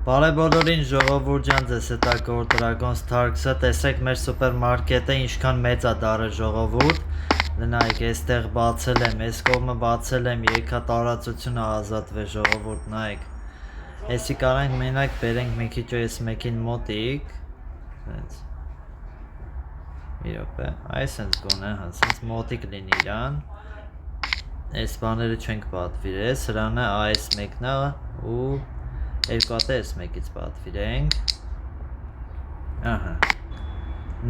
Բարեբոլորին ժողովուրդ ջան, ձեզ հետա Dragon Starks-ը, տեսեք մեր սուպերմարկետը ինչքան մեծ է դարը ժողովուրդ, նայեք, այստեղ բացել եմ, այս կողմը բացել եմ, եկա տարածությունը ազատվե ժողովուրդ, նայեք, այսի կարանք մենակ բերենք մի քիչ այս մեկին մոտիկ, մի րոպե, այս հենց գոնե, հենց մոտիկ լինի իրան, այս բաները չենք պատվիրել, սրանը այս մեկն է ու երկու հատ այս մեկից պատվիրենք,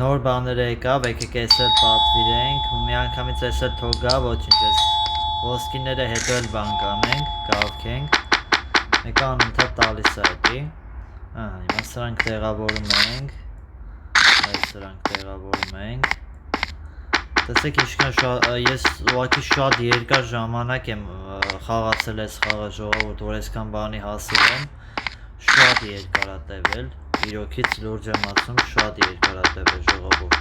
նոր բաները եկավ, եկեք այս էլ պատվիրենք, մի անգամից այս էլ թողա, ոչինչ, այս ոսկիները հետո էլ բան կանենք, կավքենք, մեկը անընդհատ տալիս է էդի, հիմա սրանք տեղավորում ենք, այս սրանք տեղավորում ենք, տեսեք ինչքան ես ուղղակի շատ երկար ժամանակ եմ խաղացել այս խաղը ժողովուրդ, որ այսքան բանի հասել եմ, շատ երկար է տևել, իրոքից լուրջ եմ ասում, շատ երկար է տևել ժողովուրդ,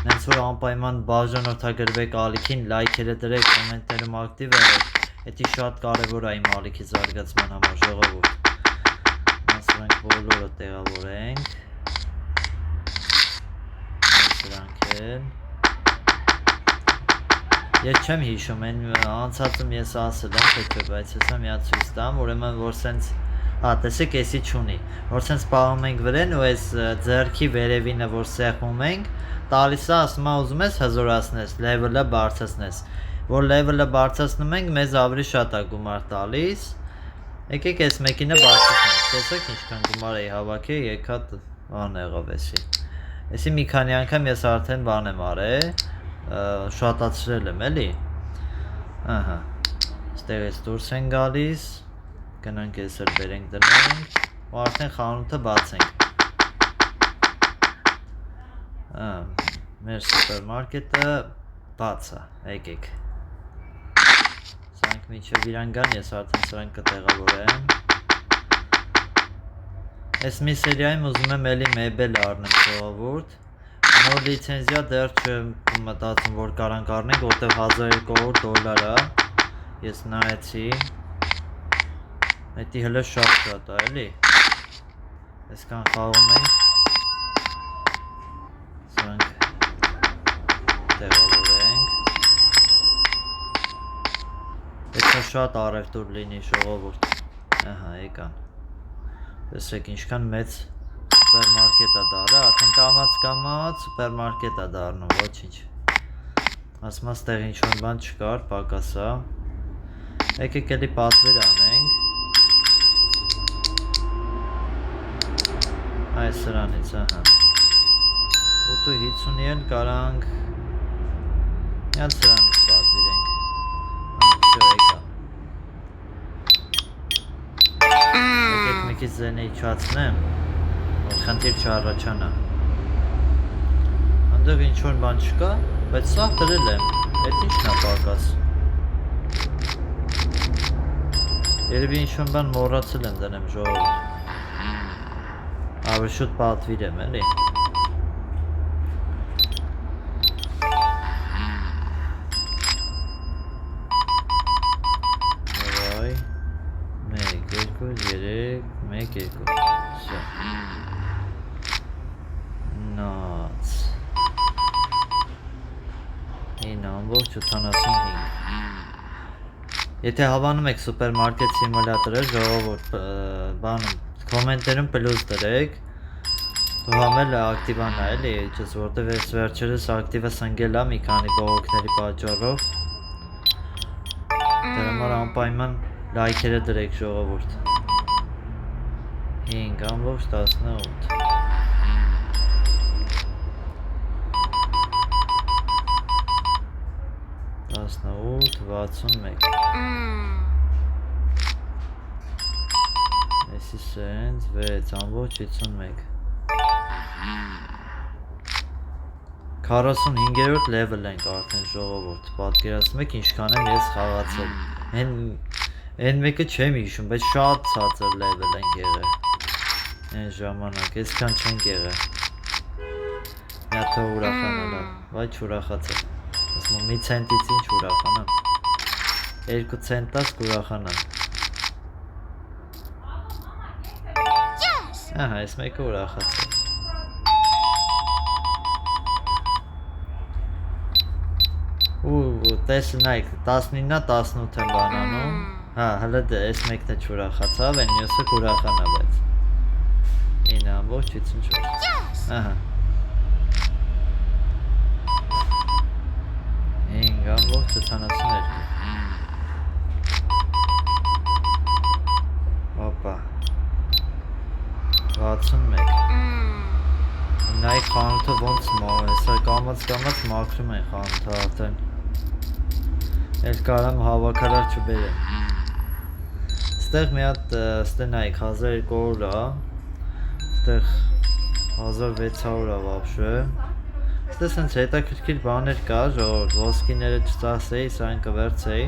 նենց որ անպայման բաժանորդագրվեք ալիքին, լայքերը դրեք, կոմենտներում ակտիվ եղեք, էդի շատ կարևոր է իմ ալիքի զարգացման համար ժողովուրդ, սրանք բոլորը տեղավորենք, սրանք են, ես չեմ հիշում, անցածում ես ասել եմ, թե չէ, բայց հեսա մի հատ ցույց տամ, ուրեմն որ սենց, տեսեք էսի չունի, որ սենց պահում ենք վրեն ու այս ձեռքի վերևինը, որ սեղմում ենք, տալիս է, ասում է ուզում ես հզորացնես, լևելը բարձրացնես, որ լևելը բարձրացնում ենք, մեզ ավելի շատ է գումար տալիս, եկեք այս մեկինը բարձրացնենք, տեսեք ինչքան գումար էի հավաքել, եկա բան եղավ էսի, էսի մի քանի անգամ ես արդեն բան եմ արել, շատացրել եմ էլի, ստեղ ես դուրս են գալիս, գնանք ես էլ բերենք դնենք, ու արդեն խանութը բացենք, մեր սուպերմարկետը բաց է, եկեք, սրանք միջև իրան գան, ես արդեն սրանք կտեղավորեմ, ես մի սերիայում ուզում եմ էլի մեբել առնեմ ժողովուրդ, նոր լիցենզիա դեռ չեմ մտածում, որ կարանք առնենք, որտև $1200 է, ես նայեցի, էդի հլը շատ է, էլի, այսքան խաղում ենք, սրանք տեղավորենք, պետք է շատ առևտուր լինի ժողովուրդ, եկան, տեսեք ինչքան մեծ սուպերմարկետ է դարը, արդեն կամաց սուպերմարկետ է դարնում, ոչինչ, ասում ստեղ ինչ-որ բան չկար, պակասա, եկեք էլի պատվեր անենք, այս սրանից, 8.50-ի էլ կարանք, միան սրանից պատվիրենք, եկա, եկեք մի քիչ ձենը իջացնեմ, խնդիր չառաջանա, այնտեղ ինչ-որ բան չկա, բայց սա դրել եմ, էդ ինչն է պակաս, երևի ինչ-որ բան մոռացել եմ դնեմ ժողովուրդ, ավելի շուտ պատվիրեմ էլի, վայ, 1, 2, 3, 1, 2, սա, նաց, 9.75, եթե հավանում եք սուպերմարկետ սիմուլյատորը ժողովուրդ, բանում, կոմենտերում պլյուս դրեք, ու համել ակտիվանա էլի, որտև ես վերջերս ակտիվը սնգել է մի քանի բողոքների պատճառով, դրա համար անպայման լայքերը դրեք ժողովուրդ, 5.18, 18.61, այսի սենց 6.51, 45-րդ լևել ենք արդեն ժողովուրդ, պատկերացնում եք ինչքան եմ ես խաղացել, են մեկը չեմ հիշում, բայց շատ ցածր լևել ենք եղել, են ժամանակ, այսքան չենք եղել, մի հատ թող ուրախանալա, վայ չուրախացել, ասում մի ցենտից ինչ ուրախանամ, 2 ցենտաս կուրախանամ, Ահա, այս մեկը ուրախացել։ Տեսը նայք, 19-ա 18 եմ բանանում։ Հա, հլը այս մեկն է չուրախացավ, են մյուսը կուրախանա, բայց 9.54։ Ահա։ 5.72։ Հոպա։ 61։ Նայք խանութը ոնց հեսա կամաց մաքրում են խանութը արդեն։ Էլ կարամ հավաքարար չբերեմ։ Ստեղ մի հատ ստե նայք 1200 ա, ստեղ 1600 ա վաբշե։ Ստե սենց հետաքրքիր բաներ կա, ժողովուրդ, ոսկիները չծասեի, սրան կվերցեի։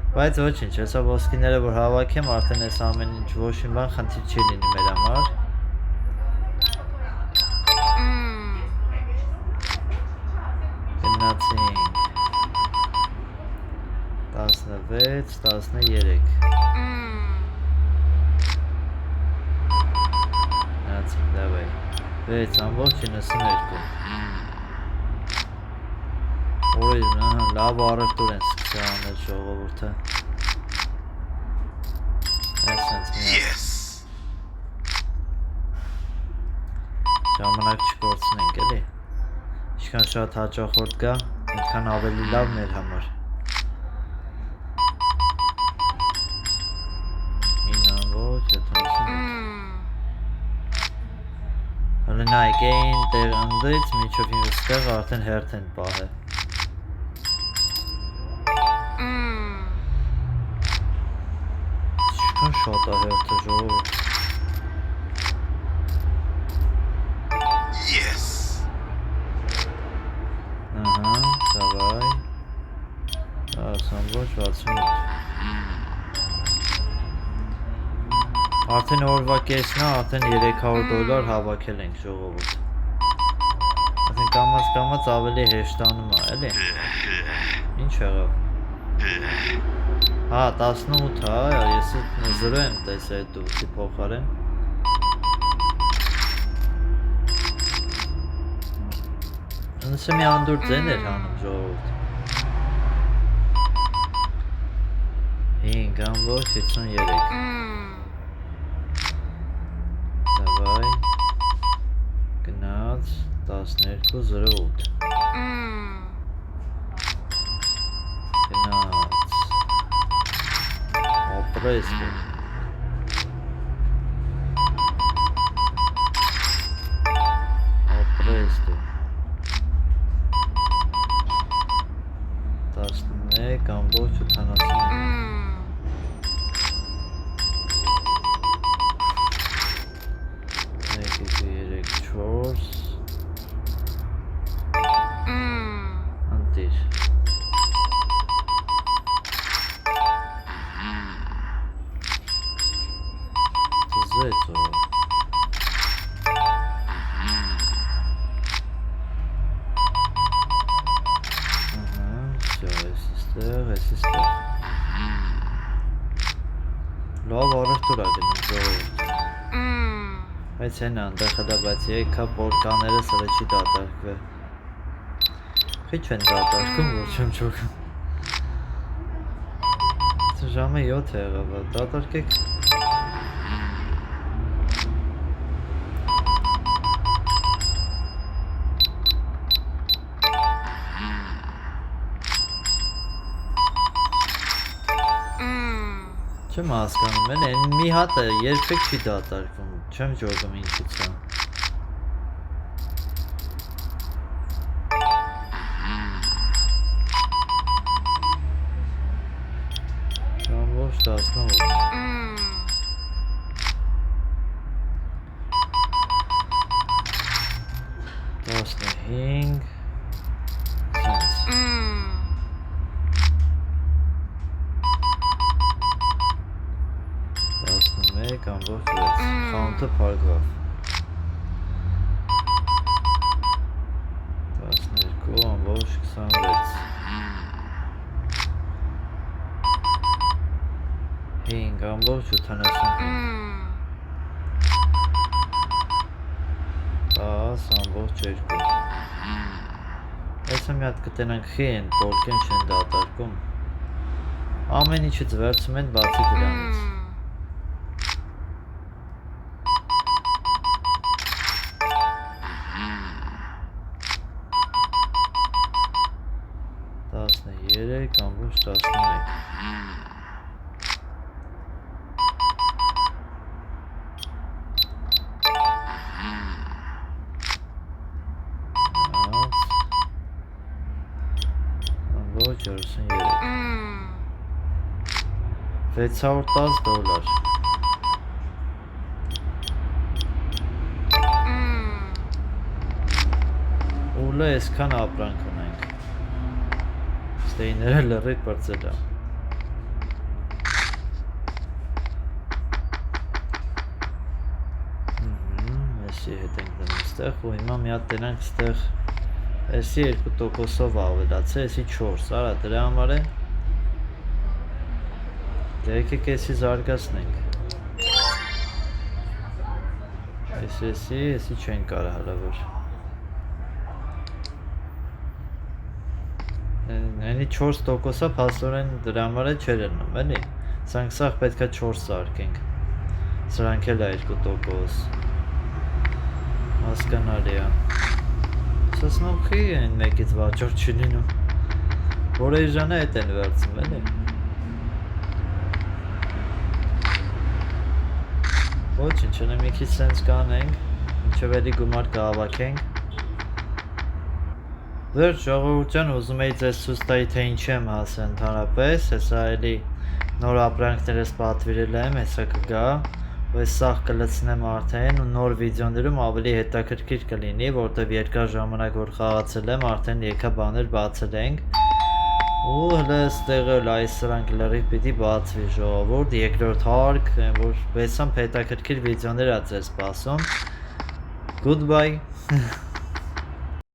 Բայց ոչինչ, հեսա ոսկիները որ հավաքեմ, արդեն ես ամեն ինչ ոչ մի բան խնդիր չի լինի մեր համար։ Գնացինք 16, 13 Գնացինք, դավայ 6.92 Օրիզմ, լավ առևտուր են սկսել անել ժողովուրդը Yes Ժամանակ չկորցնենք, էլի Ինչքան շատ հաճախորդ կա, այդքան ավելի լավ մեր համար 9.78 Հլը նայք էին տեղ ընդից, միջով ինստեղ արդեն հերթ են պահել Ինչքան շատ է հերթը ժողովուրդ Ահա, դավայ 10.68 Արդեն օրվա կեսնա, արդեն $300 հավաքել ենք ժողովուրդ Արդեն կամաց ավելի հեշտանում է, էլի Ինչ եղավ Հա, 18 հա, ես 0 եմ տեսել այդ դուքսի փոխարեն Նսը մի անդուր ձեն էր հանում ժողովուրդ 5.53 Դավայ Գնաց 12.08 Գնաց Ապրես դու Ապրես դու 11.79 Անտիր Զետո Լավ առևտուր ա գնում ժողովուրդ Բայց հեն անդեղ հլա բայց եկա պորկաները սրը չի դատարկվել Խիչ են դատարկում որ չեմ չոգում Ժամը 7 եղավ դատարկեք Չեմ հասկանում են մի հատը երբեք չի դատարկվում չեմ ջոգում ինչից է Ժամվորջ 18 15 Սենց 11.6 Խանութը պարգավ 12.26 5.75 ողջ 2 Այսը մի հատ կտենանք խի են պորքեն չեն դատարկում Ամեն ինչից վերցում են բացի դրանից 13 ամբողջ 11 ամբողջ 33 $610 Ուլը այսքան ապրանք ունենք Ստեյները լրիվ բրծել է Այսի հետ ենք դնում ստեղ ու հիմա մի հատ տենանք ստեղ Այսի 2%-ով ավելացե, այսի 4 Արա դրա համար է Դե եկեք այսի զարգացնենք Այսի չեն կարա հալավոր Այնի 4%-ը փաստորեն դրա համար է չեր ըննում, էլի Սրանք սաղ պետք է 4 սարքենք Սրանք էլ է 2% Հասկանալի է Սասնում խի են մեկից վաճոր չլինում Որ էժանը հետ են վերցում, էլի Ոչինչ, ընը մի քիչ սենց կանենք Ինչև էլի գումար կհավաքենք Վերջ ժողովուրդյան ուզում էի ձեզ ցույց տայի թե ինչ եմ հասել ընդհանրապես, հեսա էլի նոր ապրանքներս պատվիրել եմ, հեսա կգա, ու այս սաղ կլցնեմ արդեն ու նոր վիդեոներում ավելի հետաքրքիր կլինի, որտեվ երկար ժամանակ որ խաղացել եմ, արդեն եկա բաներ բացել ենք, ու հլը ստեղ էլ այս սրանք լրիվ պիտի բացվի ժողովուրդ, երկրորդ հարկ, որ բեսամ հետաքրքիր վիդեոներ ա ձեզ սպասում, Goodbye